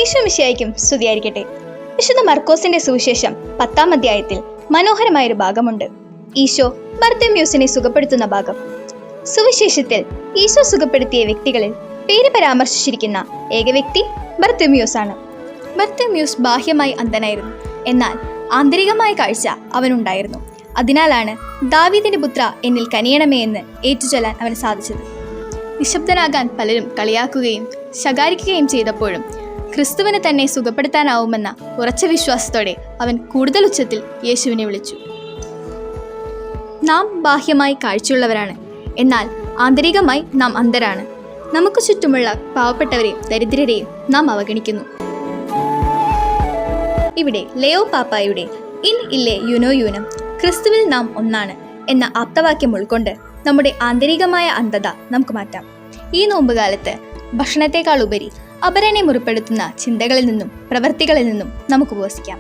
ഈശോ മിശിഹായ്ക്കും സ്തുതിയായിരിക്കട്ടെ. വിശുദ്ധ മർക്കോസിന്റെ സുവിശേഷം 10-ാം അധ്യായത്തിൽ മനോഹരമായൊരു ഭാഗമുണ്ട്. ഈശോ ബർത്തിമേയുസിനെ സുഖപ്പെടുത്തുന്ന ഭാഗം. സുവിശേഷത്തിൽ ഈശോ സുഖപ്പെടുത്തിയ വ്യക്തികളിൽ പേര് പരാമർശിച്ചിരിക്കുന്ന ഏക വ്യക്തി ബർത്തിമേയുസ് ആണ്. ബർത്തിമേയുസ് ബാഹ്യമായി അന്ധനായിരുന്നു, എന്നാൽ ആന്തരികമായ കാഴ്ച അവനുണ്ടായിരുന്നു. അതിനാലാണ് ദാവീദിന്റെ പുത്ര എന്നിൽ കനിയണമേ എന്ന് ഏറ്റുചൊല്ലാൻ അവന് സാധിച്ചത്. നിശബ്ദനാകാൻ പലരും കളിയാക്കുകയും ശകാരിക്കുകയും ചെയ്തപ്പോഴും ക്രിസ്തുവിനെ തന്നെ സുഖപ്പെടുത്താനാവുമെന്ന ഉറച്ച വിശ്വാസത്തോടെ അവൻ കൂടുതൽ ഉച്ചത്തിൽ യേശുവിനെ വിളിച്ചു. നാം ബാഹ്യമായി കാഴ്ചയുള്ളവരാണ്, എന്നാൽ ആന്തരികമായി നാം അന്ധരാണ്. നമുക്ക് ചുറ്റുമുള്ള പാവപ്പെട്ടവരെയും ദരിദ്രരെയും നാം അവഗണിക്കുന്നു. ഇവിടെ ലെയോ പാപ്പായുടെ ഇൻ ഇല്ലേ യുനോ യൂനം, ക്രിസ്തുവിൽ നാം ഒന്നാണ് എന്ന ആപ്തവാക്യം ഉൾക്കൊണ്ട് നമ്മുടെ ആന്തരികമായ അന്ധത നമുക്ക് മാറ്റാം. ഈ നോമ്പുകാലത്ത് ഭക്ഷണത്തെക്കാൾ ഉപരി അപരനെ മുറിപ്പെടുത്തുന്ന ചിന്തകളിൽ നിന്നും പ്രവൃത്തികളിൽ നിന്നും നമുക്ക് ഉപവസിക്കാം.